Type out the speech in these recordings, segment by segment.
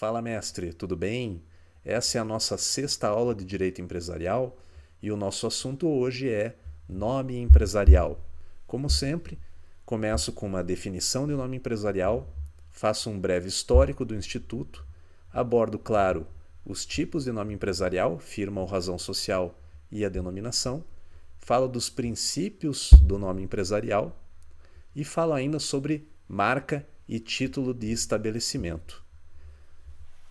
Fala, mestre, tudo bem? Essa é a nossa sexta aula de Direito Empresarial e o nosso assunto hoje é nome empresarial. Como sempre, começo com uma definição de nome empresarial, faço um breve histórico do Instituto, abordo, claro, os tipos de nome empresarial, firma ou razão social e a denominação, falo dos princípios do nome empresarial e falo ainda sobre marca e título de estabelecimento.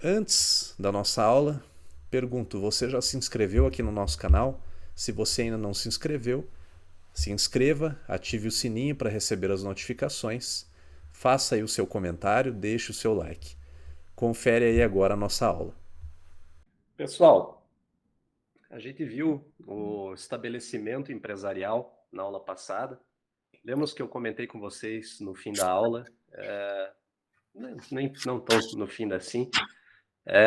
Antes da nossa aula, pergunto: você já se inscreveu aqui no nosso canal? Se você ainda não se inscreveu, se inscreva, ative o sininho para receber as notificações, faça aí o seu comentário, deixe o seu like. Confere aí agora a nossa aula. Pessoal, a gente viu o estabelecimento empresarial na aula passada. Lembra que eu comentei com vocês no fim da aula, nem não tão no fim assim,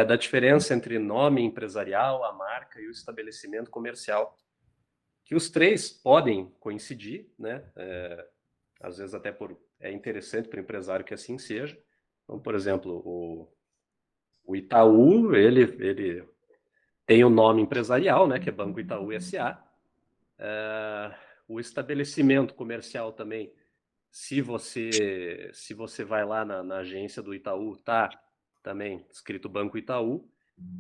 da diferença entre nome empresarial, a marca e o estabelecimento comercial, que os três podem coincidir, né? Às vezes é interessante para o empresário que assim seja. Então, por exemplo, o Itaú, ele tem o nome empresarial, né, que é Banco Itaú S.A. O estabelecimento comercial também, se você vai lá na agência do Itaú, tá também escrito Banco Itaú,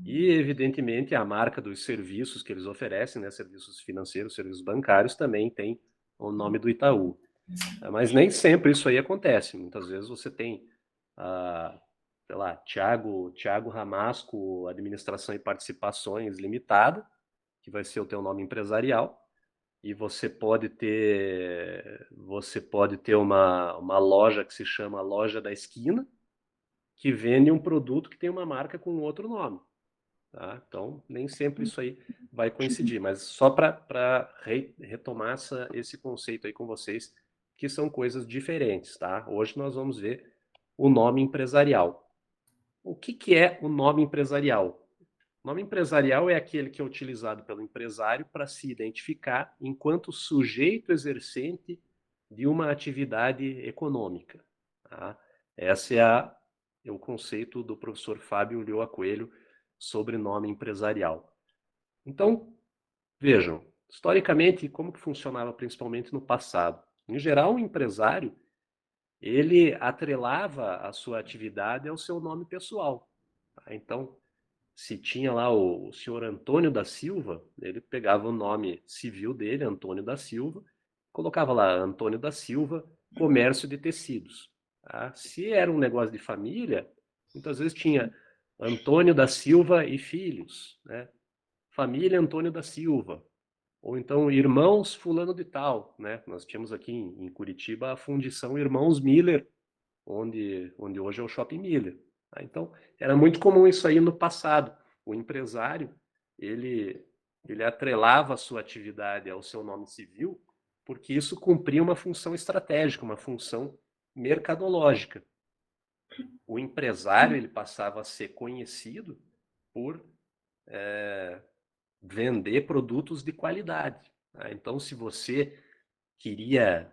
e evidentemente a marca dos serviços que eles oferecem, né, serviços financeiros, serviços bancários, também tem o nome do Itaú. Mas nem sempre isso aí acontece. Muitas vezes você tem, ah, sei lá, Thiago Ramasco, Administração e Participações Limitada, que vai ser o teu nome empresarial, e você pode ter uma loja que se chama Loja da Esquina, que vende um produto que tem uma marca com outro nome, tá? Então, nem sempre isso aí vai coincidir, mas só para retomar esse conceito aí com vocês, que são coisas diferentes, tá? Hoje nós vamos ver o nome empresarial. O que é o nome empresarial? O nome empresarial é aquele que é utilizado pelo empresário para se identificar enquanto sujeito exercente de uma atividade econômica, tá? Esse é o conceito do professor Fábio Ulloa Coelho sobre nome empresarial. Então, vejam, historicamente, como que funcionava principalmente no passado? Em geral, o empresário, ele atrelava a sua atividade ao seu nome pessoal, tá? Então, se tinha lá o senhor Antônio da Silva, ele pegava o nome civil dele, Antônio da Silva, colocava lá Antônio da Silva, comércio de tecidos, tá? Se era um negócio de família, muitas vezes tinha Antônio da Silva e filhos, né? Família Antônio da Silva, ou então irmãos fulano de tal, né? Nós tínhamos aqui em Curitiba a Fundição Irmãos Miller, onde hoje é o Shopping Miller, tá? Então, era muito comum isso aí no passado. O empresário, ele, ele atrelava a sua atividade ao seu nome civil, porque isso cumpria uma função estratégica, uma função mercadológica. O empresário, ele passava a ser conhecido por vender produtos de qualidade, tá? Então, se você queria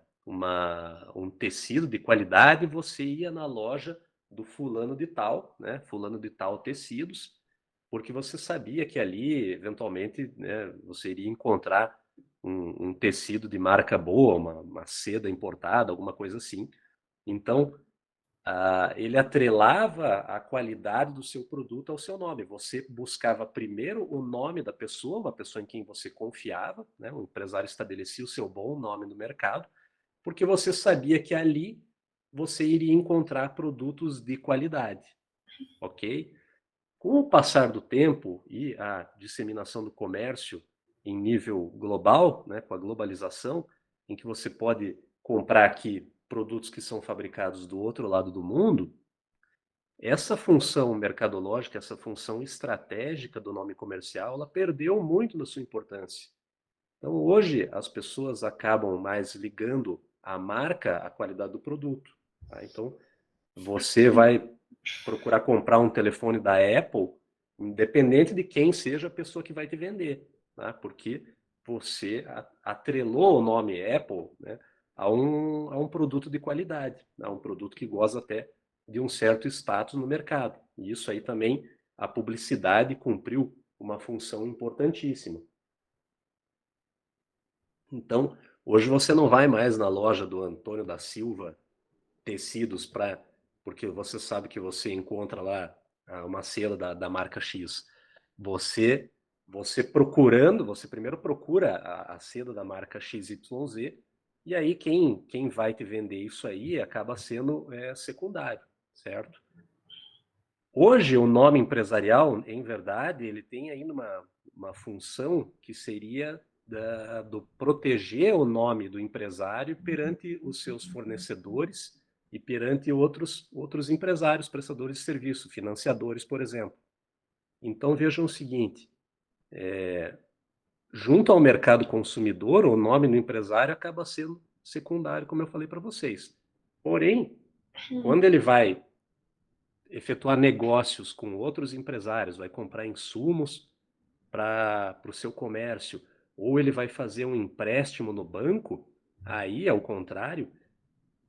um tecido de qualidade, você ia na loja do fulano de tal, né? Fulano de tal tecidos, porque você sabia que ali, eventualmente, né, você iria encontrar um tecido de marca boa, uma seda importada, alguma coisa assim. Então, ele atrelava a qualidade do seu produto ao seu nome. Você buscava primeiro o nome da pessoa, uma pessoa em quem você confiava, né? O empresário estabelecia o seu bom nome no mercado, porque você sabia que ali você iria encontrar produtos de qualidade, ok? Com o passar do tempo e a disseminação do comércio em nível global, né, com a globalização, em que você pode comprar aqui produtos que são fabricados do outro lado do mundo, essa função mercadológica, essa função estratégica do nome comercial, ela perdeu muito da sua importância. Então, hoje, as pessoas acabam mais ligando a marca à qualidade do produto, tá? Então, você vai procurar comprar um telefone da Apple, independente de quem seja a pessoa que vai te vender, tá? Porque você atrelou o nome Apple, né, a um produto de qualidade, a um produto que goza até de um certo status no mercado. E isso aí também, a publicidade cumpriu uma função importantíssima. Então, hoje você não vai mais na loja do Antônio da Silva Tecidos porque você sabe que você encontra lá uma seda da marca X. Você você procurando, você primeiro procura a seda da marca XYZ, e aí quem vai te vender isso aí acaba sendo secundário, certo? Hoje, o nome empresarial, em verdade, ele tem ainda uma função que seria do proteger o nome do empresário perante os seus fornecedores e perante outros empresários, prestadores de serviço, financiadores, por exemplo. Então, vejam o seguinte, junto ao mercado consumidor, o nome do empresário acaba sendo secundário, como eu falei para vocês. Porém, quando ele vai efetuar negócios com outros empresários, vai comprar insumos para o seu comércio, ou ele vai fazer um empréstimo no banco, aí, ao contrário,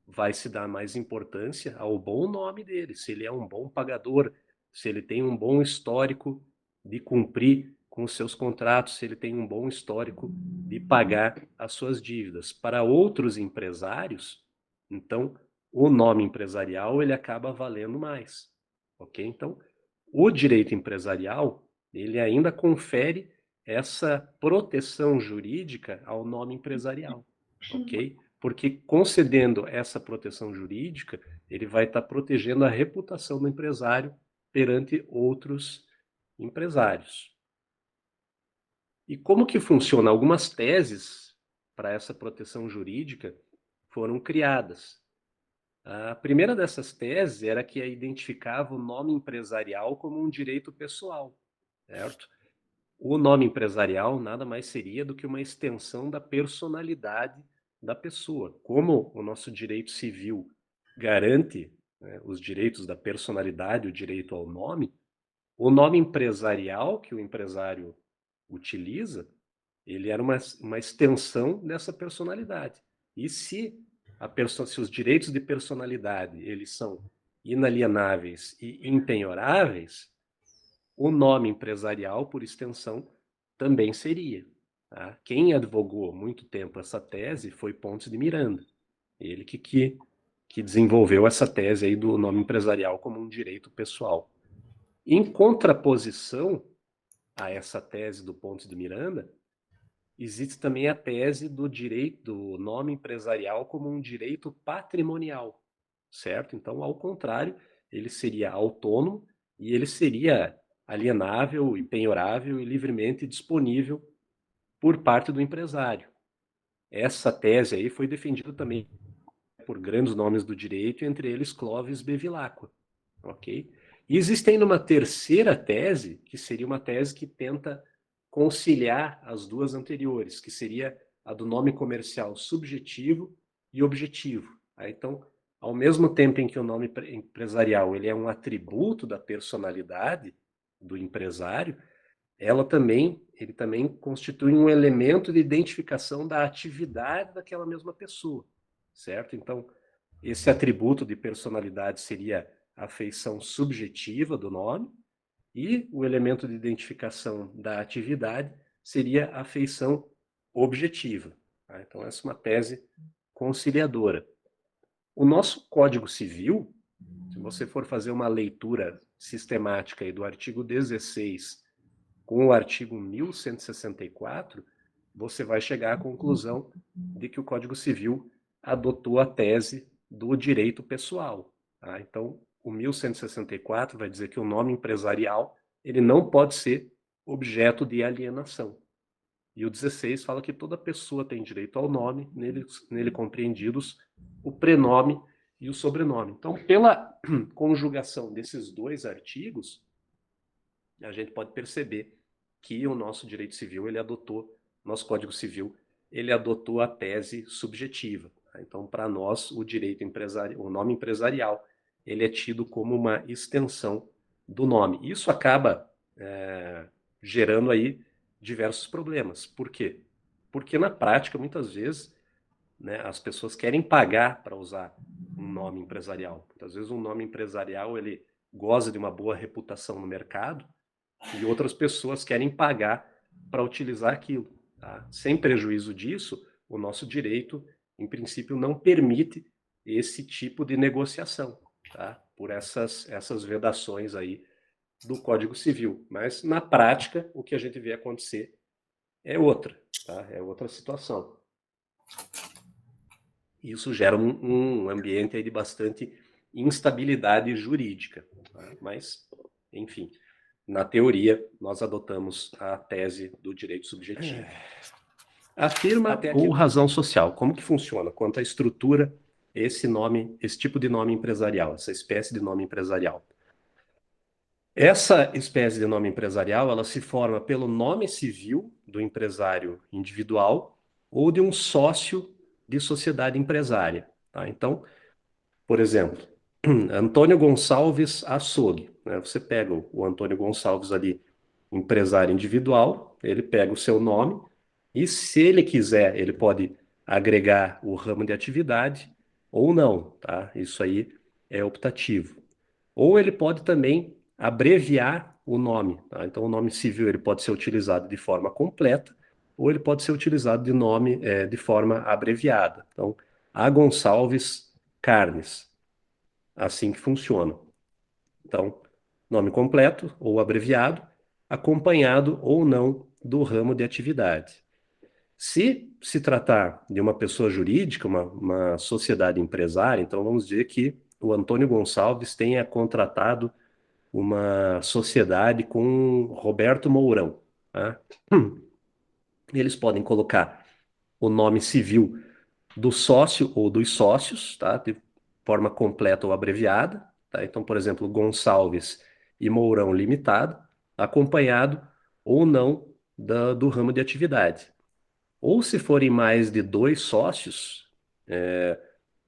vai se dar mais importância ao bom nome dele, se ele é um bom pagador, se ele tem um bom histórico de cumprir com os seus contratos, se ele tem um bom histórico de pagar as suas dívidas. Para outros empresários, então, o nome empresarial ele acaba valendo mais, ok? Então, o direito empresarial ele ainda confere essa proteção jurídica ao nome empresarial, ok? Porque concedendo essa proteção jurídica, ele vai estar protegendo a reputação do empresário perante outros empresários. E como que funciona? Algumas teses para essa proteção jurídica foram criadas. A primeira dessas teses era que identificava o nome empresarial como um direito pessoal, certo? O nome empresarial nada mais seria do que uma extensão da personalidade da pessoa. Como o nosso direito civil garante, né, os direitos da personalidade, o direito ao nome, o nome empresarial que o empresário utiliza, ele era uma extensão dessa personalidade. E se os direitos de personalidade eles são inalienáveis e impenhoráveis, o nome empresarial, por extensão, também seria. Tá? Quem advogou muito tempo essa tese foi Pontes de Miranda. Ele que desenvolveu essa tese aí do nome empresarial como um direito pessoal. Em contraposição a essa tese do Pontes de Miranda, existe também a tese do direito do nome empresarial como um direito patrimonial, certo? Então, ao contrário, ele seria autônomo e ele seria alienável, penhorável e livremente disponível por parte do empresário. Essa tese aí foi defendida também por grandes nomes do direito, entre eles Clovis Bevilacqua, ok? E existe ainda uma terceira tese, que seria uma tese que tenta conciliar as duas anteriores, que seria a do nome comercial subjetivo e objetivo. Então, ao mesmo tempo em que o nome empresarial ele é um atributo da personalidade do empresário, ele também constitui um elemento de identificação da atividade daquela mesma pessoa, certo? Então, esse atributo de personalidade seria a feição subjetiva do nome, e o elemento de identificação da atividade seria a feição objetiva. Tá? Então, essa é uma tese conciliadora. O nosso Código Civil, se você for fazer uma leitura sistemática aí do artigo 16 com o artigo 1164, você vai chegar à conclusão de que o Código Civil adotou a tese do direito pessoal. Tá? Então, o 1164 vai dizer que o nome empresarial ele não pode ser objeto de alienação. E o 16 fala que toda pessoa tem direito ao nome, nele compreendidos o prenome e o sobrenome. Então, pela conjugação desses dois artigos, a gente pode perceber que o nosso direito civil, nosso Código Civil, ele adotou a tese subjetiva. Então, para nós, o nome empresarial, ele é tido como uma extensão do nome. Isso acaba gerando aí diversos problemas. Por quê? Porque na prática, muitas vezes, né, as pessoas querem pagar para usar um nome empresarial. Muitas vezes um nome empresarial ele goza de uma boa reputação no mercado e outras pessoas querem pagar para utilizar aquilo. Tá? Sem prejuízo disso, o nosso direito, em princípio, não permite esse tipo de negociação, tá? Por essas vedações aí do Código Civil. Mas, na prática, o que a gente vê acontecer é outra, tá? É outra situação. Isso gera um ambiente aí de bastante instabilidade jurídica. Tá? Mas, enfim, na teoria, nós adotamos a tese do direito subjetivo. A firma ou razão social, como que funciona? Quanto à estrutura, esse tipo de nome empresarial, essa espécie de nome empresarial. Essa espécie de nome empresarial, ela se forma pelo nome civil do empresário individual ou de um sócio de sociedade empresária. Tá? Então, por exemplo, Antônio Gonçalves Açougue. Né? Você pega o Antônio Gonçalves ali, empresário individual, ele pega o seu nome e, se ele quiser, ele pode agregar o ramo de atividade ou não. Tá? Isso aí é optativo. Ou ele pode também abreviar o nome. Tá? Então, o nome civil ele pode ser utilizado de forma completa ou ele pode ser utilizado de forma abreviada. Então, A. Gonçalves Carnes. Assim que funciona. Então, nome completo ou abreviado, acompanhado ou não do ramo de atividade. Se tratar de uma pessoa jurídica, uma sociedade empresária, então vamos dizer que o Antônio Gonçalves tenha contratado uma sociedade com Roberto Mourão. Tá? Eles podem colocar o nome civil do sócio ou dos sócios, tá? De forma completa ou abreviada. Tá? Então, por exemplo, Gonçalves e Mourão Limitado, acompanhado ou não do ramo de atividade. Ou se forem mais de dois sócios,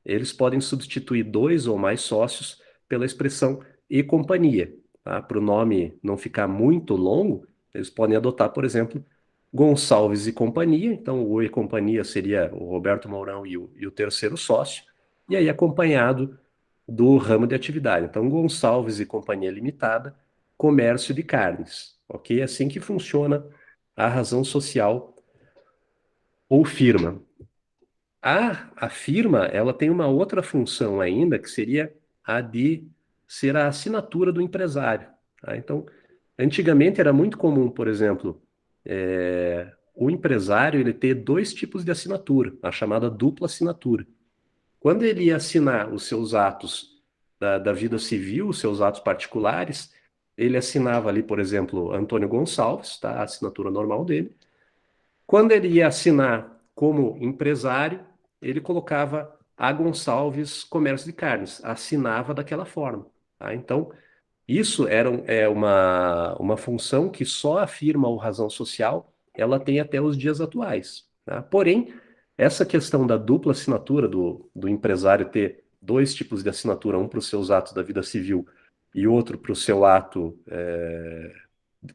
eles podem substituir dois ou mais sócios pela expressão e companhia. Tá? Para o nome não ficar muito longo, eles podem adotar, por exemplo, Gonçalves e companhia. Então, o e companhia seria o Roberto Mourão e o terceiro sócio, e aí acompanhado do ramo de atividade. Então, Gonçalves e Companhia Limitada, comércio de carnes. Ok? É assim que funciona a razão social ou firma. A firma, ela tem uma outra função ainda, que seria a de ser a assinatura do empresário. Tá? Então, antigamente era muito comum, por exemplo, o empresário ele ter dois tipos de assinatura, a chamada dupla assinatura. Quando ele ia assinar os seus atos da vida civil, os seus atos particulares, ele assinava ali, por exemplo, Antônio Gonçalves, tá? A assinatura normal dele. Quando ele ia assinar como empresário, ele colocava A. Gonçalves Comércio de Carnes, assinava daquela forma. Tá? Então, isso é uma função que só a firma ou razão social ela tem até os dias atuais. Tá? Porém, essa questão da dupla assinatura do empresário ter dois tipos de assinatura, um para os seus atos da vida civil e outro para o seu ato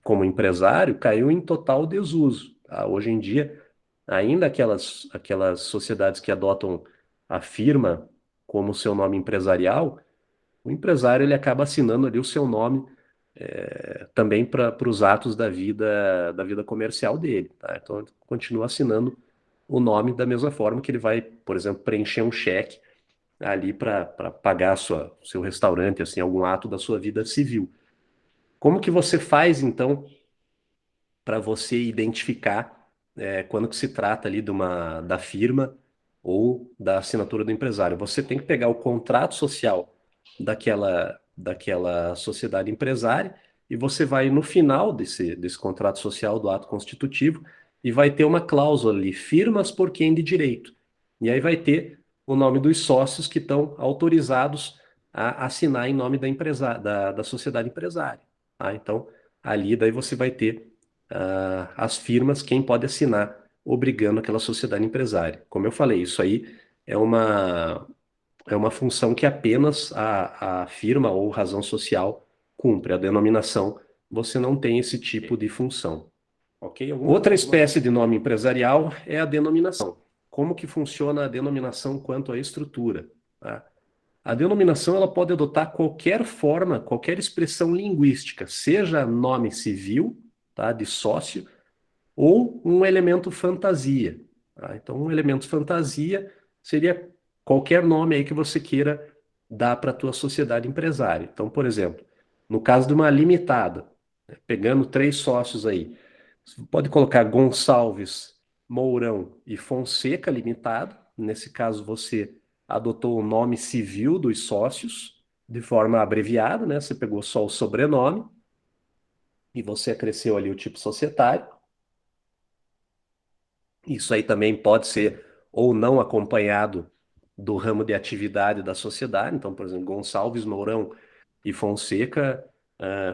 como empresário, caiu em total desuso. Tá? Hoje em dia, ainda aquelas sociedades que adotam a firma como seu nome empresarial, o empresário ele acaba assinando ali o seu nome também para os atos da vida comercial dele. Tá? Então, ele continua assinando o nome da mesma forma que ele vai, por exemplo, preencher um cheque ali para pagar o seu restaurante, assim, algum ato da sua vida civil. Como que você faz, então, para você identificar quando que se trata ali da firma ou da assinatura do empresário? Você tem que pegar o contrato social daquela sociedade empresária e você vai no final desse contrato social do ato constitutivo e vai ter uma cláusula ali, firmas por quem de direito. E aí vai ter o nome dos sócios que estão autorizados a assinar em nome da sociedade empresária. Tá? Então, ali daí você vai ter as firmas, quem pode assinar, obrigando aquela sociedade empresária. Como eu falei, isso aí é uma função que apenas a firma ou razão social cumpre. A denominação, você não tem esse tipo de função. Ok? Outra espécie de nome empresarial é a denominação. Como que funciona a denominação quanto à estrutura? Tá? A denominação ela pode adotar qualquer forma, qualquer expressão linguística, seja nome civil, tá, de sócio, ou um elemento fantasia. Tá? Então, um elemento fantasia seria qualquer nome aí que você queira dar para a tua sociedade empresária. Então, por exemplo, no caso de uma limitada, né, pegando 3 sócios aí, você pode colocar Gonçalves, Mourão e Fonseca Limitada. Nesse caso, você adotou o nome civil dos sócios de forma abreviada, né? Você pegou só o sobrenome e você acresceu ali o tipo societário. Isso aí também pode ser ou não acompanhado do ramo de atividade da sociedade. Então, por exemplo, Gonçalves, Mourão e Fonseca,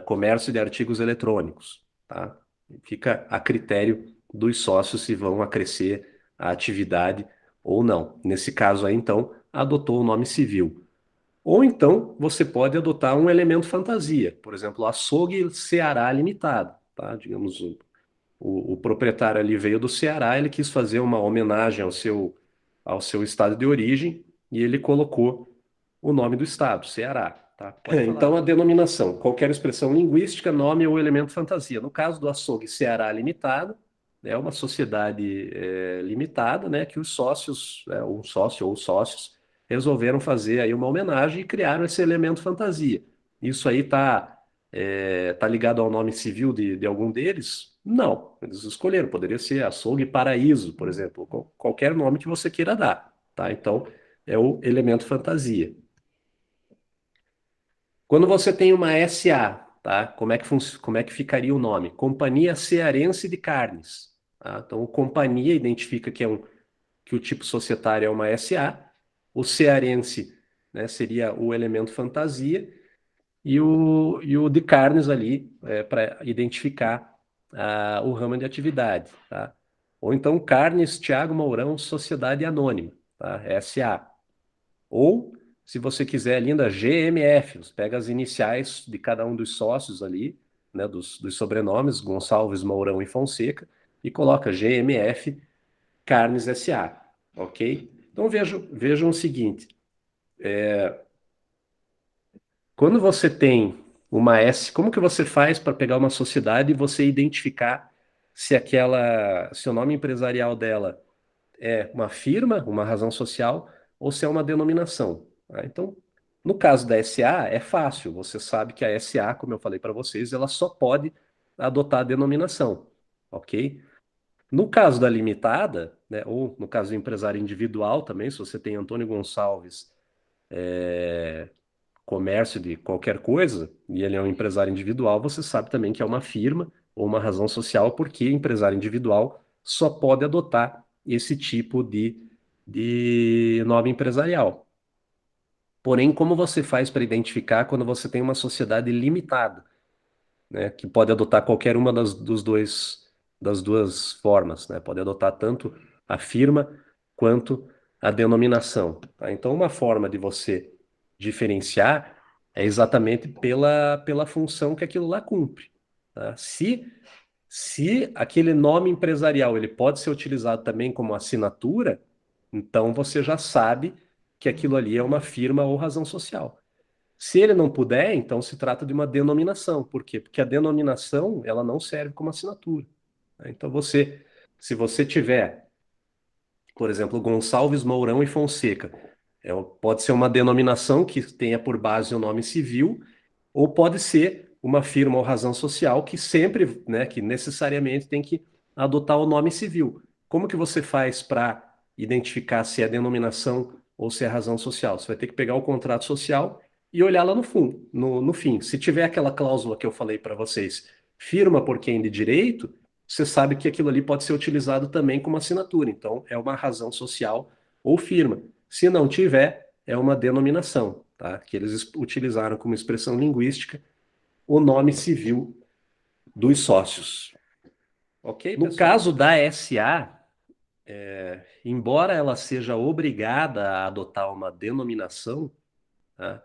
comércio de artigos eletrônicos, tá? Fica a critério dos sócios se vão acrescer a atividade ou não. Nesse caso aí, então, adotou o nome civil. Ou então, você pode adotar um elemento fantasia, por exemplo, Açougue Ceará Limitado, tá? Digamos, o proprietário ali veio do Ceará, ele quis fazer uma homenagem ao seu estado de origem e ele colocou o nome do estado, Ceará. Tá? Pode falar. Então, a denominação, qualquer expressão linguística, nome ou elemento fantasia. No caso do açougue Ceará Limitado, é uma sociedade limitada, né, que os sócios, um sócio ou sócios, resolveram fazer aí uma homenagem e criaram esse elemento fantasia. Isso aí tá ligado ao nome civil de algum deles? Não, eles escolheram. Poderia ser Açougue Paraíso, por exemplo, qualquer nome que você queira dar, tá? Então, é o elemento fantasia. Quando você tem uma SA, tá? Como é que ficaria o nome? Companhia Cearense de Carnes. Tá? Então, o companhia identifica que o tipo societário é uma SA, o cearense, né, seria o elemento fantasia, e o de carnes ali para identificar o ramo de atividade, tá? Ou então Carnes Thiago Mourão Sociedade Anônima, tá? SA. Ou, se você quiser ainda, GMF, você pega as iniciais de cada um dos sócios ali, né, dos sobrenomes, Gonçalves, Mourão e Fonseca, e coloca GMF Carnes SA, ok? Então vejam o seguinte, quando você tem uma S, como que você faz para pegar uma sociedade e você identificar se o nome empresarial dela é uma firma, uma razão social, ou se é uma denominação? Tá? Então, no caso da SA, é fácil. Você sabe que a SA, como eu falei para vocês, ela só pode adotar a denominação, ok? No caso da limitada, né, ou no caso do empresário individual também, se você tem Antônio Gonçalves comércio de qualquer coisa, e ele é um empresário individual, você sabe também que é uma firma ou uma razão social, porque empresário individual só pode adotar esse tipo de nome empresarial. Porém, como você faz para identificar quando você tem uma sociedade limitada, né, que pode adotar qualquer uma das duas formas, né? Pode adotar tanto a firma quanto a denominação, tá? Então, uma forma de você diferenciar é exatamente pela função que aquilo lá cumpre, tá? Se aquele nome empresarial ele pode ser utilizado também como assinatura, então você já sabe que aquilo ali é uma firma ou razão social. Se ele não puder, então se trata de uma denominação. Por quê? Porque a denominação, ela não serve como assinatura, né? Então se você tiver, por exemplo, Gonçalves, Mourão e Fonseca, pode ser uma denominação que tenha por base o nome civil, ou pode ser uma firma ou razão social que sempre, né, que necessariamente tem que adotar o nome civil. Como que você faz para identificar se é denominação ou se é razão social? Você vai ter que pegar o contrato social e olhar lá no fundo, no fim. Se tiver aquela cláusula que eu falei para vocês, firma por quem de direito, você sabe que aquilo ali pode ser utilizado também como assinatura. Então, é uma razão social ou firma. Se não tiver, é uma denominação, tá? Que eles utilizaram como expressão linguística o nome civil dos sócios. Ok, no caso da SA, embora ela seja obrigada a adotar uma denominação, tá?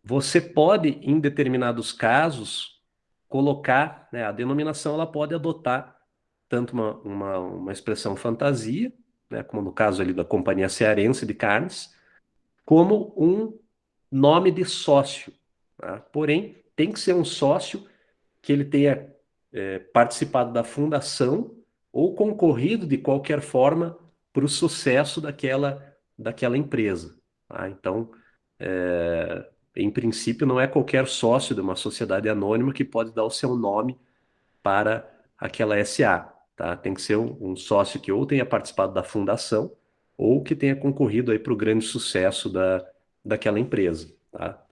Você pode, em determinados casos, colocar, né, a denominação ela pode adotar tanto uma expressão fantasia, né, como no caso ali da Companhia Cearense de Carnes, como um nome de sócio, tá? Porém, tem que ser um sócio que ele tenha participado da fundação ou concorrido de qualquer forma para o sucesso daquela empresa, tá? Então, em princípio, não é qualquer sócio de uma sociedade anônima que pode dar o seu nome para aquela SA, tá? Tem que ser um sócio que ou tenha participado da fundação ou que tenha concorrido aí para o grande sucesso daquela empresa, tá?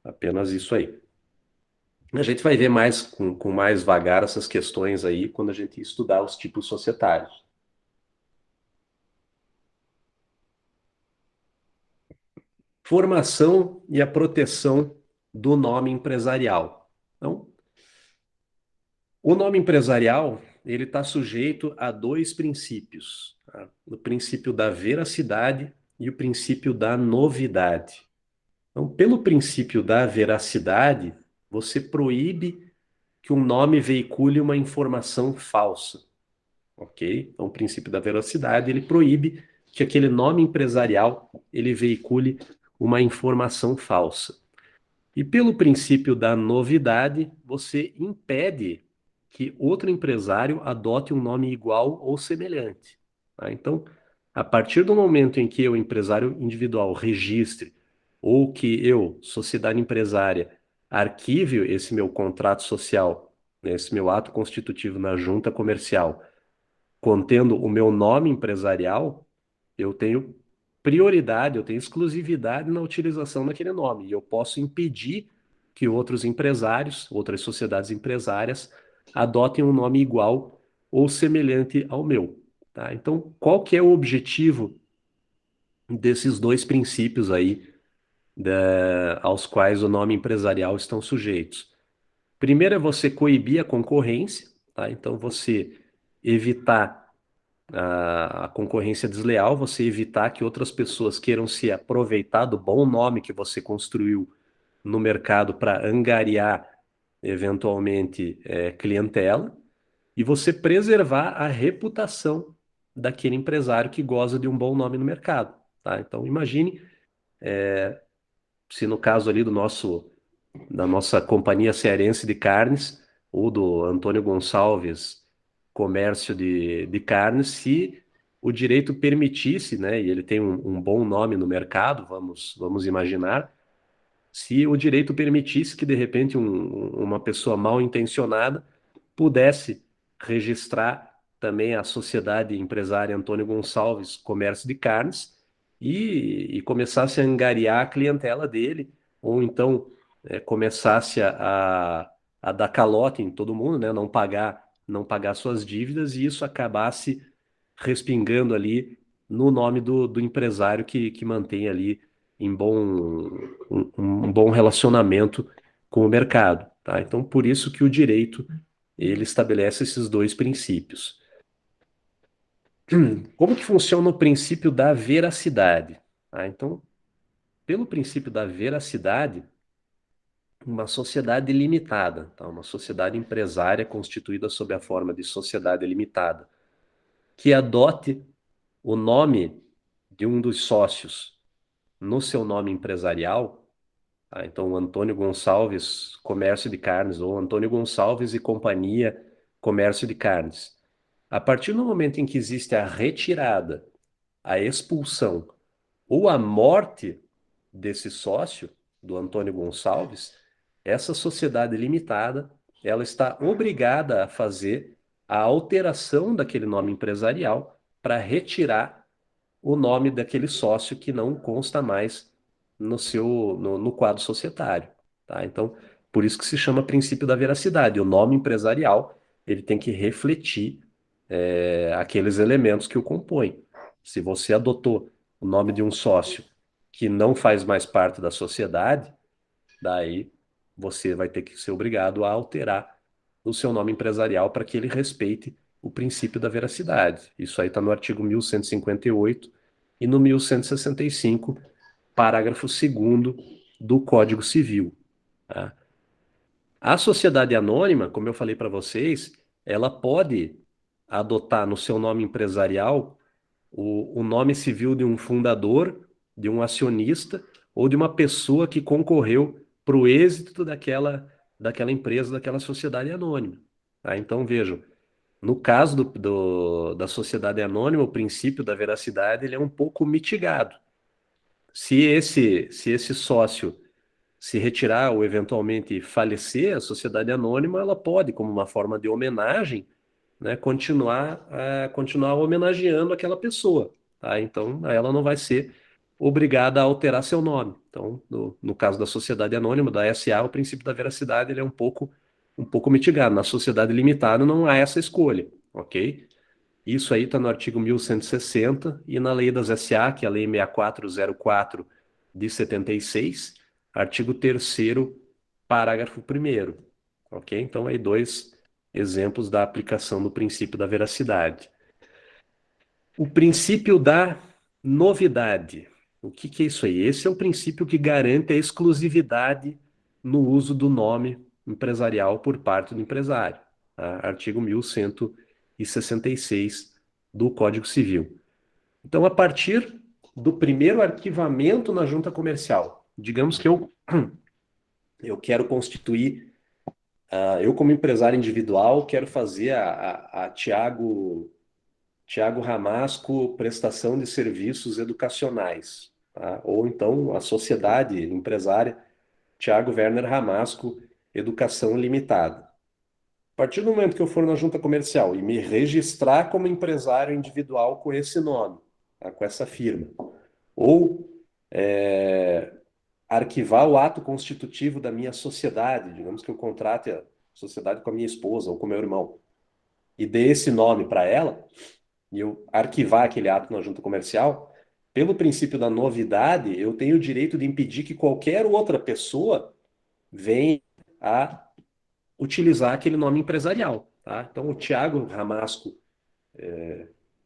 Apenas isso aí. A gente vai ver mais com mais vagar essas questões aí quando a gente estudar os tipos societários. Formação e a proteção do nome empresarial. Então, o nome empresarial, ele está sujeito a dois princípios, tá? O princípio da veracidade e o princípio da novidade. Então, pelo princípio da veracidade, você proíbe que um nome veicule uma informação falsa, ok? Então, o princípio da veracidade, ele proíbe que aquele nome empresarial, ele veicule uma informação falsa. E pelo princípio da novidade, você impede que outro empresário adote um nome igual ou semelhante, tá? Então, a partir do momento em que eu, empresário individual, registre, ou que eu, sociedade empresária, arquive esse meu contrato social, né, esse meu ato constitutivo na junta comercial, contendo o meu nome empresarial, eu tenho prioridade, eu tenho exclusividade na utilização daquele nome. E eu posso impedir que outros empresários, outras sociedades empresárias, adotem um nome igual ou semelhante ao meu, tá? Então, qual que é o objetivo desses dois princípios aí, aos quais o nome empresarial estão sujeitos? Primeiro é você coibir a concorrência, tá? Então, você evitar a concorrência desleal, você evitar que outras pessoas queiram se aproveitar do bom nome que você construiu no mercado para angariar eventualmente clientela, e você preservar a reputação daquele empresário que goza de um bom nome no mercado, tá? Então imagine se no caso ali da nossa companhia cearense de carnes ou do Antônio Gonçalves Comércio de Carnes, se o direito permitisse, né, e ele tem um bom nome no mercado, vamos imaginar, se o direito permitisse que de repente uma pessoa mal intencionada pudesse registrar também a sociedade empresária Antônio Gonçalves Comércio de Carnes e começasse a angariar a clientela dele, ou então começasse a dar calote em todo mundo, né? Não pagar suas dívidas e isso acabasse respingando ali no nome do empresário que mantém ali um bom relacionamento com o mercado, tá? Então, por isso que o direito ele estabelece esses dois princípios. Como que funciona o princípio da veracidade? Tá? Então, pelo princípio da veracidade, uma sociedade limitada, tá? Uma sociedade empresária constituída sob a forma de sociedade limitada, que adote o nome de um dos sócios no seu nome empresarial, tá? Então, Antônio Gonçalves Comércio de Carnes ou Antônio Gonçalves e Companhia Comércio de Carnes. A partir do momento em que existe a retirada, a expulsão ou a morte desse sócio, do Antônio Gonçalves, essa sociedade limitada, ela está obrigada a fazer a alteração daquele nome empresarial para retirar o nome daquele sócio que não consta mais no quadro societário, tá? Então, por isso que se chama princípio da veracidade. O nome empresarial, ele tem que refletir aqueles elementos que o compõem. Se você adotou o nome de um sócio que não faz mais parte da sociedade, daí você vai ter que ser obrigado a alterar o seu nome empresarial para que ele respeite o princípio da veracidade. Isso aí está no artigo 1158 e no 1165, parágrafo 2º do Código Civil, tá? A sociedade anônima, como eu falei para vocês, ela pode adotar no seu nome empresarial o nome civil de um fundador de um acionista ou de uma pessoa que concorreu para o êxito daquela empresa, daquela sociedade anônima. Tá? Então, vejam, no caso da sociedade anônima, o princípio da veracidade ele é um pouco mitigado. Se esse sócio se retirar ou eventualmente falecer, a sociedade anônima ela pode, como uma forma de homenagem, né, continuar homenageando aquela pessoa, tá? Então, ela não vai ser obrigada a alterar seu nome. Então, no caso da sociedade anônima, da SA, o princípio da veracidade ele é um pouco mitigado. Na sociedade limitada não há essa escolha, ok? Isso aí está no artigo 1160 e na lei das SA, que é a lei 6404 de 76, artigo 3º, parágrafo 1º, ok? Então, aí dois exemplos da aplicação do princípio da veracidade. O princípio da novidade. O que é isso aí? Esse é o princípio que garante a exclusividade no uso do nome empresarial por parte do empresário. Tá? Artigo 1166 do Código Civil. Então, a partir do primeiro arquivamento na junta comercial, digamos que eu quero constituir, eu como empresário individual, quero fazer a Tiago Ramasco Prestação de Serviços Educacionais, tá? Ou então a sociedade empresária Tiago Werner Ramasco Educação Limitada. A partir do momento que eu for na junta comercial e me registrar como empresário individual com esse nome, tá? Com essa firma, ou arquivar o ato constitutivo da minha sociedade, digamos que eu contrate a sociedade com a minha esposa ou com meu irmão, e dê esse nome para ela, e eu arquivar aquele ato na junta comercial, pelo princípio da novidade, eu tenho o direito de impedir que qualquer outra pessoa venha a utilizar aquele nome empresarial, tá? Então, o Tiago Ramasco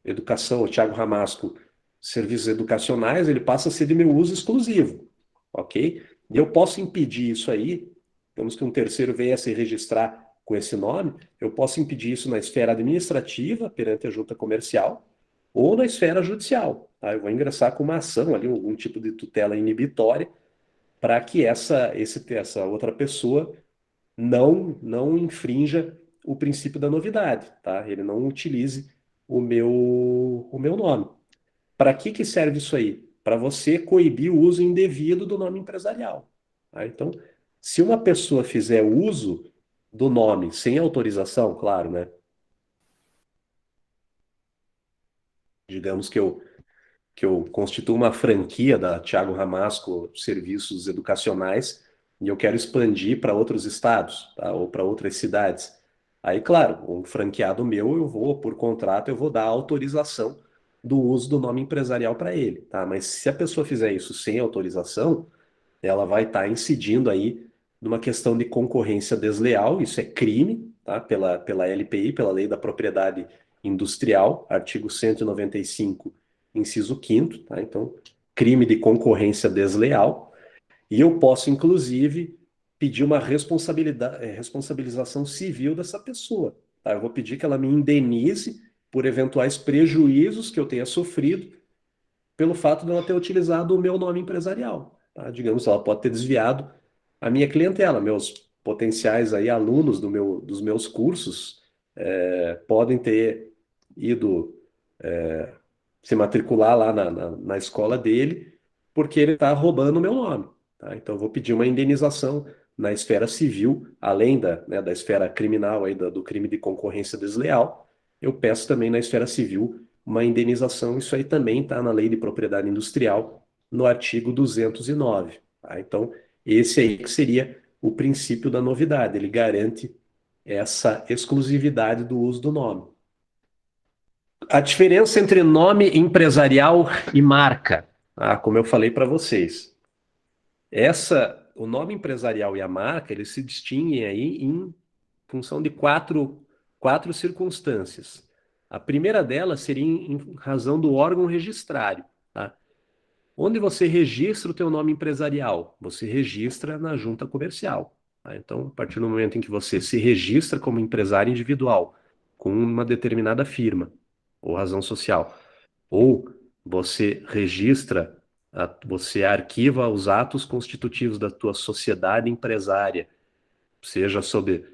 Educação, o Tiago Ramasco Serviços Educacionais, ele passa a ser de meu uso exclusivo, ok? E eu posso impedir isso aí, digamos que um terceiro venha a se registrar com esse nome, eu posso impedir isso na esfera administrativa, perante a junta comercial, ou na esfera judicial, tá? Eu vou ingressar com uma ação ali, algum tipo de tutela inibitória, para que essa outra pessoa não infrinja o princípio da novidade, tá? Ele não utilize o meu nome. Para que serve isso aí? Para você coibir o uso indevido do nome empresarial, tá? Então, se uma pessoa fizer uso do nome sem autorização, claro, né? Digamos que eu constituo uma franquia da Thiago Ramasco Serviços Educacionais e eu quero expandir para outros estados, tá? Ou para outras cidades. Aí, claro, um franqueado meu, por contrato, eu vou dar autorização do uso do nome empresarial para ele, tá? Mas se a pessoa fizer isso sem autorização, ela vai estar incidindo aí numa questão de concorrência desleal, isso é crime, tá? Pela LPI, pela Lei da Propriedade Industrial, artigo 195, inciso 5º, tá? Então, crime de concorrência desleal, e eu posso, inclusive, pedir uma responsabilização civil dessa pessoa, tá? Eu vou pedir que ela me indenize por eventuais prejuízos que eu tenha sofrido pelo fato de ela ter utilizado o meu nome empresarial, tá? Digamos, ela pode ter desviado a minha clientela, meus potenciais aí alunos dos meus cursos podem ter ido se matricular lá na escola dele porque ele está roubando o meu nome, tá? Então eu vou pedir uma indenização na esfera civil, além da esfera criminal aí do crime de concorrência desleal, eu peço também na esfera civil uma indenização. Isso aí também está na Lei de Propriedade Industrial, no artigo 209, tá? Então, esse aí que seria o princípio da novidade, ele garante essa exclusividade do uso do nome. A diferença entre nome empresarial e marca, tá? Como eu falei para vocês, o nome empresarial e a marca, eles se distinguem aí em função de quatro circunstâncias. A primeira delas seria em razão do órgão registrário, tá? Onde você registra o teu nome empresarial? Você registra na junta comercial, tá? Então, a partir do momento em que você se registra como empresário individual com uma determinada firma ou razão social, ou você registra Você arquiva os atos constitutivos da tua sociedade empresária, seja sob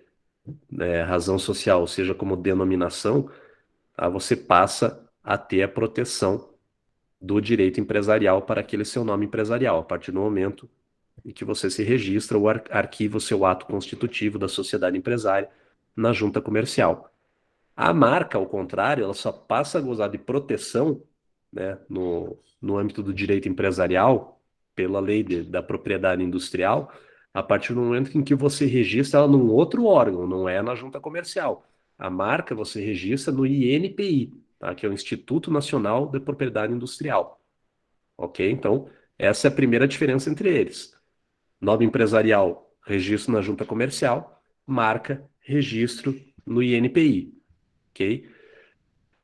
razão social, seja como denominação, tá? Você passa a ter a proteção do direito empresarial para aquele seu nome empresarial, a partir do momento em que você se registra ou arquiva o seu ato constitutivo da sociedade empresária na junta comercial. A marca, ao contrário, ela só passa a gozar de proteção, né, no âmbito do direito empresarial, pela lei da propriedade industrial, a partir do momento em que você registra ela num outro órgão, não é na junta comercial. A marca você registra no INPI, tá, que é o Instituto Nacional de Propriedade Industrial. Ok? Então, essa é a primeira diferença entre eles. Nome empresarial, registro na junta comercial. Marca, registro no INPI. Ok?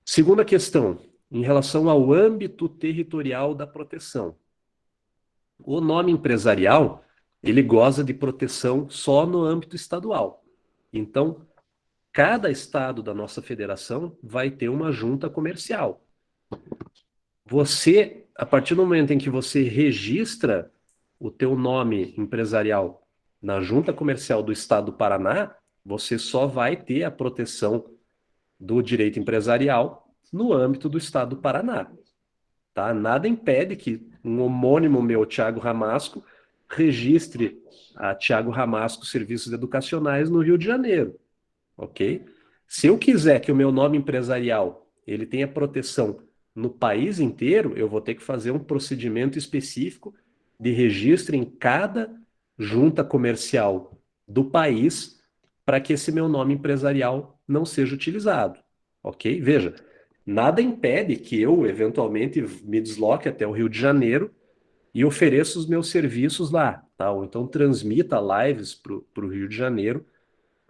Segunda questão, em relação ao âmbito territorial da proteção. O nome empresarial, ele goza de proteção só no âmbito estadual. Então, cada estado da nossa federação vai ter uma junta comercial. Você, a partir do momento em que você registra o teu nome empresarial na junta comercial do estado do Paraná, você só vai ter a proteção do direito empresarial no âmbito do estado do Paraná. Tá? Nada impede que um homônimo meu, Thiago Ramasco, registre a Thiago Ramasco Serviços Educacionais no Rio de Janeiro, ok? Se eu quiser que o meu nome empresarial ele tenha proteção no país inteiro, eu vou ter que fazer um procedimento específico de registro em cada junta comercial do país para que esse meu nome empresarial não seja utilizado, ok? Veja, nada impede que eu, eventualmente, me desloque até o Rio de Janeiro e ofereça os meus serviços lá, tá? Ou então transmita lives para o Rio de Janeiro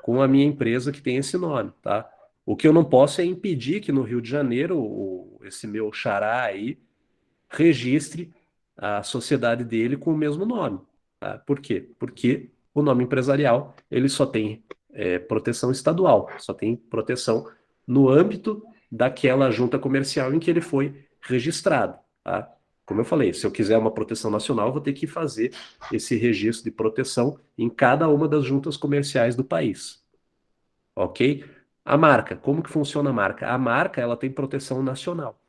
com a minha empresa que tem esse nome, tá? O que eu não posso é impedir que no Rio de Janeiro esse meu xará aí registre a sociedade dele com o mesmo nome, tá? Por quê? Porque o nome empresarial ele só tem proteção estadual, só tem proteção no âmbito daquela junta comercial em que ele foi registrado, tá? Como eu falei, se eu quiser uma proteção nacional, eu vou ter que fazer esse registro de proteção em cada uma das juntas comerciais do país, ok? A marca, como que funciona a marca? A marca, ela tem proteção nacional.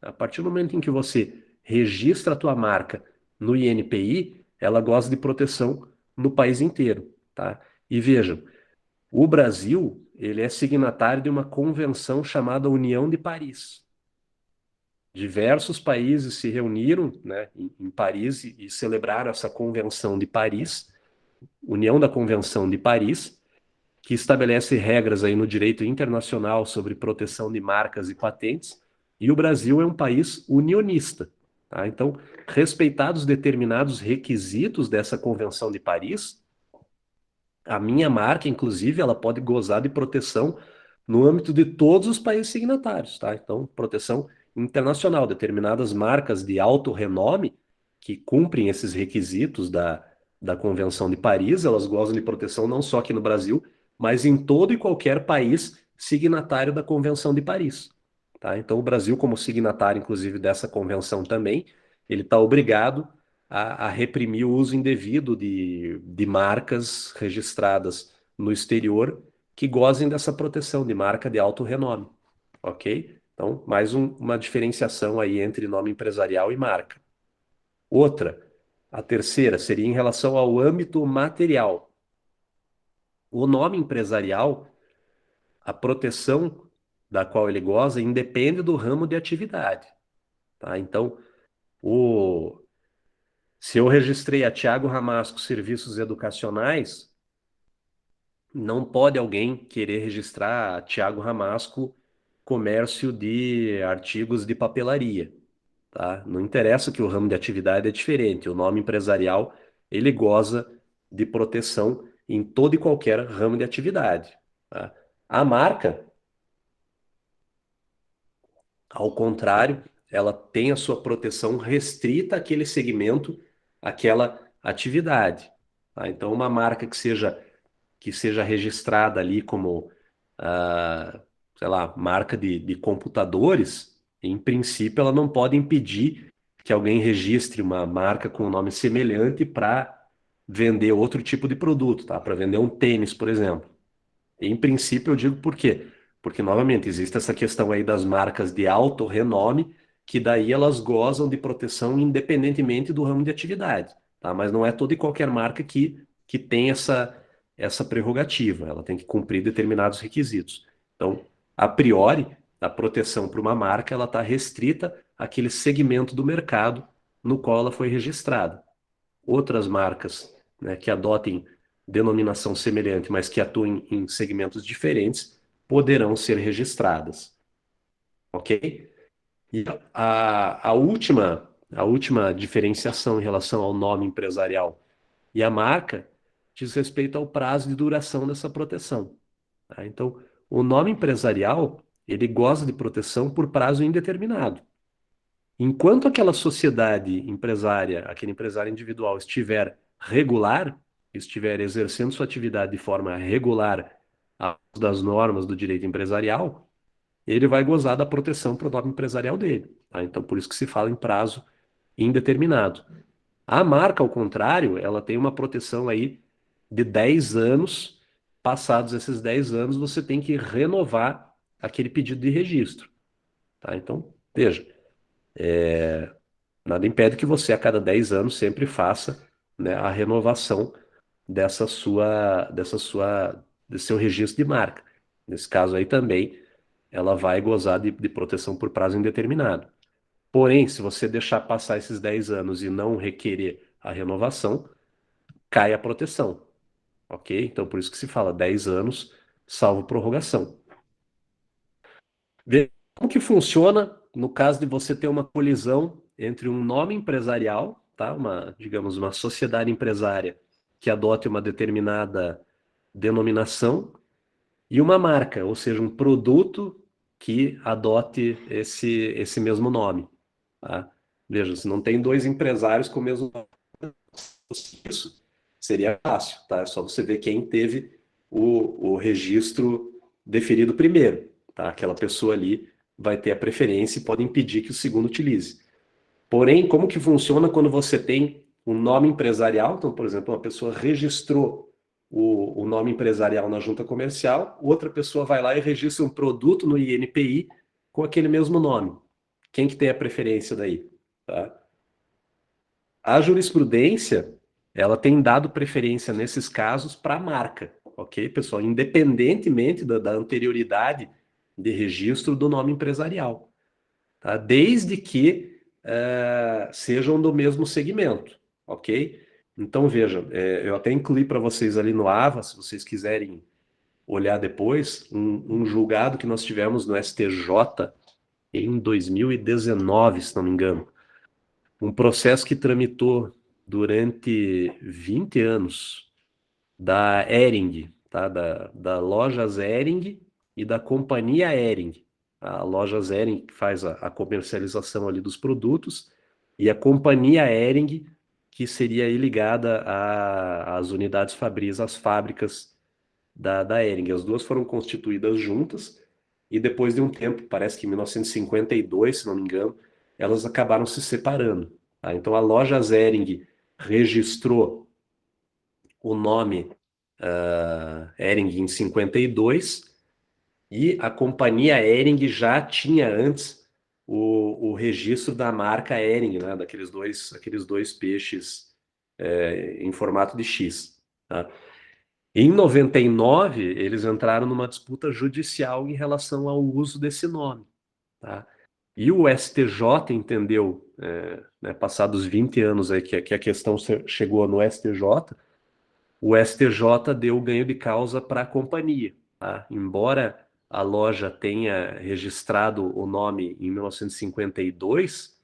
A partir do momento em que você registra a tua marca no INPI, ela goza de proteção no país inteiro, tá? E vejam, o Brasil, ele é signatário de uma convenção chamada União de Paris. Diversos países se reuniram, né, em Paris e celebraram essa Convenção de Paris, União da Convenção de Paris, que estabelece regras aí no direito internacional sobre proteção de marcas e patentes, e o Brasil é um país unionista, tá? Então, respeitados determinados requisitos dessa Convenção de Paris, a minha marca, inclusive, ela pode gozar de proteção no âmbito de todos os países signatários, tá? Então, proteção internacional, determinadas marcas de alto renome que cumprem esses requisitos da Convenção de Paris, elas gozam de proteção não só aqui no Brasil, mas em todo e qualquer país signatário da Convenção de Paris, tá? Então, o Brasil, como signatário, inclusive, dessa convenção também, ele está obrigado a reprimir o uso indevido de marcas registradas no exterior que gozem dessa proteção de marca de alto renome, ok? Então, mais uma diferenciação aí entre nome empresarial e marca. Outra, a terceira, seria em relação ao âmbito material. O nome empresarial, a proteção da qual ele goza, independe do ramo de atividade, tá? Então, se eu registrei a Thiago Ramasco Serviços Educacionais, não pode alguém querer registrar a Thiago Ramasco Comércio de Artigos de Papelaria, tá? Não interessa que o ramo de atividade é diferente, o nome empresarial, ele goza de proteção em todo e qualquer ramo de atividade, tá? A marca, ao contrário, ela tem a sua proteção restrita àquele segmento, àquela atividade, tá? Então, uma marca que seja registrada ali como, ah, sei lá, marca de computadores, em princípio, ela não pode impedir que alguém registre uma marca com um nome semelhante para vender outro tipo de produto, tá? Para vender um tênis, por exemplo. Em princípio, eu digo por quê? Porque, novamente, existe essa questão aí das marcas de alto renome, que daí elas gozam de proteção independentemente do ramo de atividade, tá? Mas não é toda e qualquer marca que tem essa prerrogativa, ela tem que cumprir determinados requisitos. Então, a priori, a proteção para uma marca ela está restrita àquele segmento do mercado no qual ela foi registrada. Outras marcas, né, que adotem denominação semelhante, mas que atuem em segmentos diferentes, poderão ser registradas. Ok? E a última diferenciação em relação ao nome empresarial e a marca diz respeito ao prazo de duração dessa proteção. Tá? Então, o nome empresarial, ele goza de proteção por prazo indeterminado. Enquanto aquela sociedade empresária, aquele empresário individual estiver regular, estiver exercendo sua atividade de forma regular das normas do direito empresarial, ele vai gozar da proteção para o nome empresarial dele. Tá? Então, por isso que se fala em prazo indeterminado. A marca, ao contrário, ela tem uma proteção aí de 10 anos. Passados esses 10 anos, você tem que renovar aquele pedido de registro. Tá? Então, veja, nada impede que você, a cada 10 anos, sempre faça, né, a renovação desse seu registro de marca. Nesse caso aí também, ela vai gozar de proteção por prazo indeterminado. Porém, se você deixar passar esses 10 anos e não requerer a renovação, cai a proteção, ok? Então, por isso que se fala 10 anos, salvo prorrogação. Vê como que funciona no caso de você ter uma colisão entre um nome empresarial, tá? Digamos, uma sociedade empresária que adote uma determinada denominação e uma marca, ou seja, um produto que adote esse mesmo nome, tá? Veja, se não tem dois empresários com o mesmo nome, isso seria fácil, tá? É só você ver quem teve o registro deferido primeiro, tá? Aquela pessoa ali vai ter a preferência e pode impedir que o segundo utilize. Porém, como que funciona quando você tem um nome empresarial? Então, por exemplo, uma pessoa registrou o nome empresarial na junta comercial, outra pessoa vai lá e registra um produto no INPI com aquele mesmo nome. Quem que tem a preferência daí? Tá? A jurisprudência, ela tem dado preferência nesses casos para a marca, ok, pessoal? Independentemente da anterioridade de registro do nome empresarial, tá? Desde que sejam do mesmo segmento, ok? Então, veja, eu até incluí para vocês ali no AVA, se vocês quiserem olhar depois, um julgado que nós tivemos no STJ em 2019, se não me engano. Um processo que tramitou durante 20 anos da Hering, tá? Da Lojas Hering e da Companhia Hering. A Lojas Hering que faz a comercialização ali dos produtos e a Companhia Hering que seria aí ligada às unidades Fabris, às fábricas da Hering. As duas foram constituídas juntas e depois de um tempo, parece que em 1952, se não me engano, elas acabaram se separando. Tá? Então a loja Hering registrou o nome Hering em 52 e a companhia Hering já tinha antes o registro da marca Hering, né? Aqueles dois peixes em formato de X. Tá? Em 99, eles entraram numa disputa judicial em relação ao uso desse nome. Tá? E o STJ entendeu, né, passados 20 anos aí que a questão chegou no STJ, o STJ deu ganho de causa para a companhia. Tá? Embora a loja tenha registrado o nome em 1952,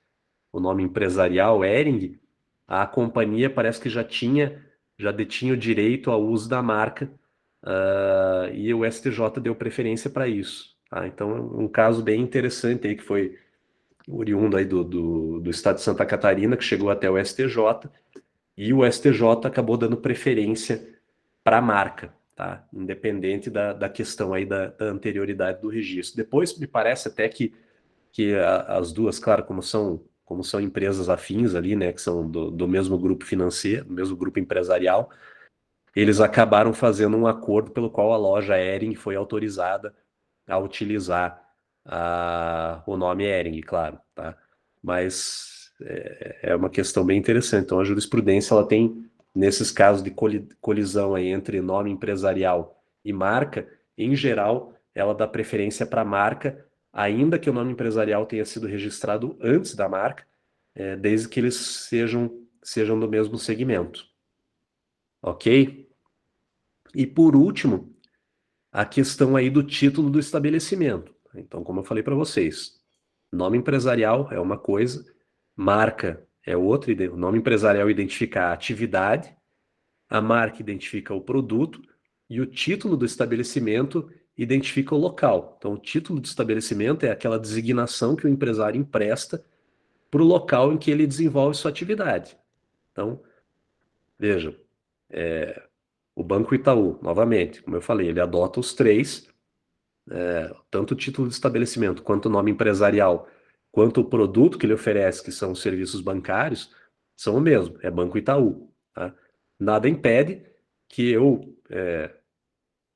o nome empresarial Hering, a companhia parece que já detinha o direito ao uso da marca, e o STJ deu preferência para isso. Tá? Então, é um caso bem interessante aí que foi oriundo aí do estado de Santa Catarina, que chegou até o STJ, e o STJ acabou dando preferência para a marca, tá? Independente da questão aí da anterioridade do registro. Depois, me parece até que as duas, claro, como como são empresas afins ali, né, que são do mesmo grupo financeiro, do mesmo grupo empresarial, eles acabaram fazendo um acordo pelo qual a loja Hering foi autorizada a utilizar o nome Hering, claro, tá? Mas é uma questão bem interessante. Então, a jurisprudência ela tem, nesses casos de colisão aí entre nome empresarial e marca, em geral, ela dá preferência para a marca, ainda que o nome empresarial tenha sido registrado antes da marca, desde que eles sejam do mesmo segmento, ok? E por último, a questão aí do título do estabelecimento. Então, como eu falei para vocês, nome empresarial é uma coisa, marca é outra. O nome empresarial identifica a atividade, a marca identifica o produto e o título do estabelecimento identifica o local. Então, o título do estabelecimento é aquela designação que o empresário empresta para o local em que ele desenvolve sua atividade. Então, vejam, o Banco Itaú, novamente, como eu falei, ele adota os três, tanto o título de estabelecimento, quanto o nome empresarial, quanto o produto que ele oferece, que são os serviços bancários, são o mesmo, é Banco Itaú. Tá? Nada impede que eu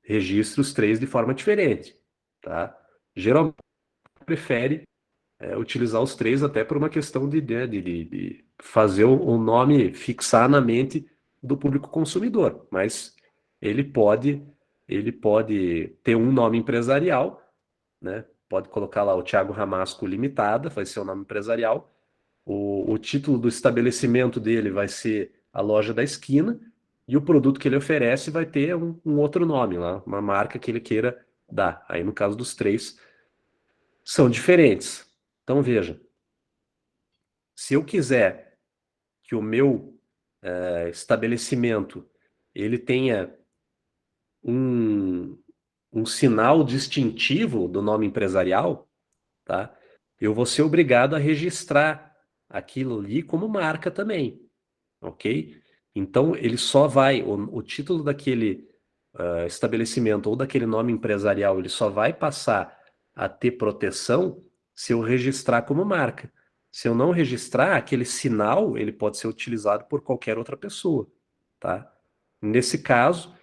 registre os três de forma diferente. Tá? Geralmente prefere utilizar os três até por uma questão de fazer o nome fixar na mente do público consumidor, mas ele pode, ele pode ter um nome empresarial, né? Pode colocar lá o Thiago Ramasco Limitada, vai ser o nome empresarial. O título do estabelecimento dele vai ser a loja da esquina e o produto que ele oferece vai ter um outro nome lá, uma marca que ele queira dar. Aí no caso dos três são diferentes. Então veja, se eu quiser que o meu estabelecimento ele tenha um, um sinal distintivo do nome empresarial, tá? Eu vou ser obrigado a registrar aquilo ali como marca também, ok? Então, ele só vai, o título daquele estabelecimento ou daquele nome empresarial, ele só vai passar a ter proteção se eu registrar como marca. Se eu não registrar, aquele sinal, ele pode ser utilizado por qualquer outra pessoa, tá? Nesse caso,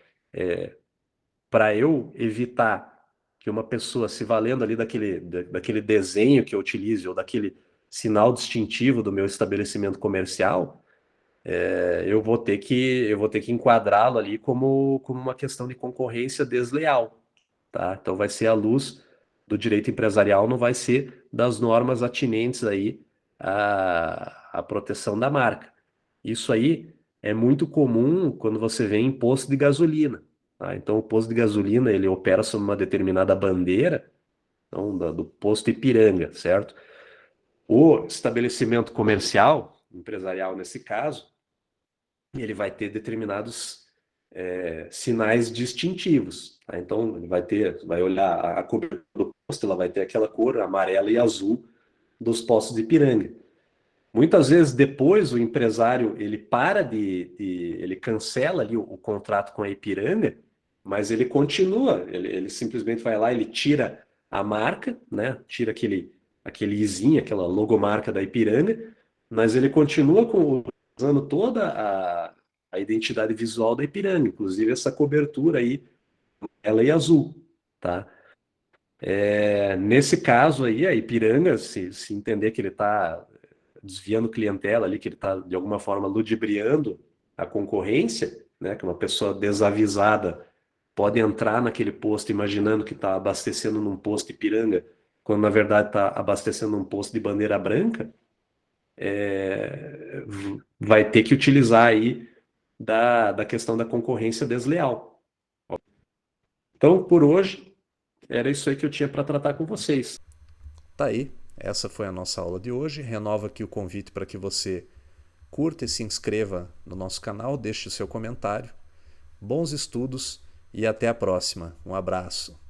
para eu evitar que uma pessoa se valendo ali daquele desenho que eu utilize ou daquele sinal distintivo do meu estabelecimento comercial, eu vou ter que enquadrá-lo ali como uma questão de concorrência desleal, tá? Então vai ser à luz do direito empresarial, não vai ser das normas atinentes aí à proteção da marca. Isso aí é muito comum quando você vê em posto de gasolina, tá? Então o posto de gasolina ele opera sob uma determinada bandeira, então, do posto Ipiranga, certo? O estabelecimento comercial, empresarial nesse caso, ele vai ter determinados sinais distintivos, tá? Então ele vai olhar a cobertura do posto, ela vai ter aquela cor amarela e azul dos postos de Ipiranga. Muitas vezes depois o empresário ele ele cancela ali o contrato com a Ipiranga, mas ele continua, ele simplesmente vai lá, ele tira a marca, né? Tira aquele izinho, aquela logomarca da Ipiranga, mas ele continua usando toda a identidade visual da Ipiranga, inclusive essa cobertura aí, ela é azul, tá? Nesse caso aí, a Ipiranga, se entender que ele está desviando clientela ali, que ele está, de alguma forma, ludibriando a concorrência, né? Que uma pessoa desavisada pode entrar naquele posto imaginando que está abastecendo num posto Ipiranga, quando na verdade está abastecendo num posto de bandeira branca, vai ter que utilizar aí da questão da concorrência desleal. Então, por hoje, era isso aí que eu tinha para tratar com vocês. Tá aí, essa foi a nossa aula de hoje. Renova aqui o convite para que você curta e se inscreva no nosso canal, deixe o seu comentário. Bons estudos e até a próxima. Um abraço.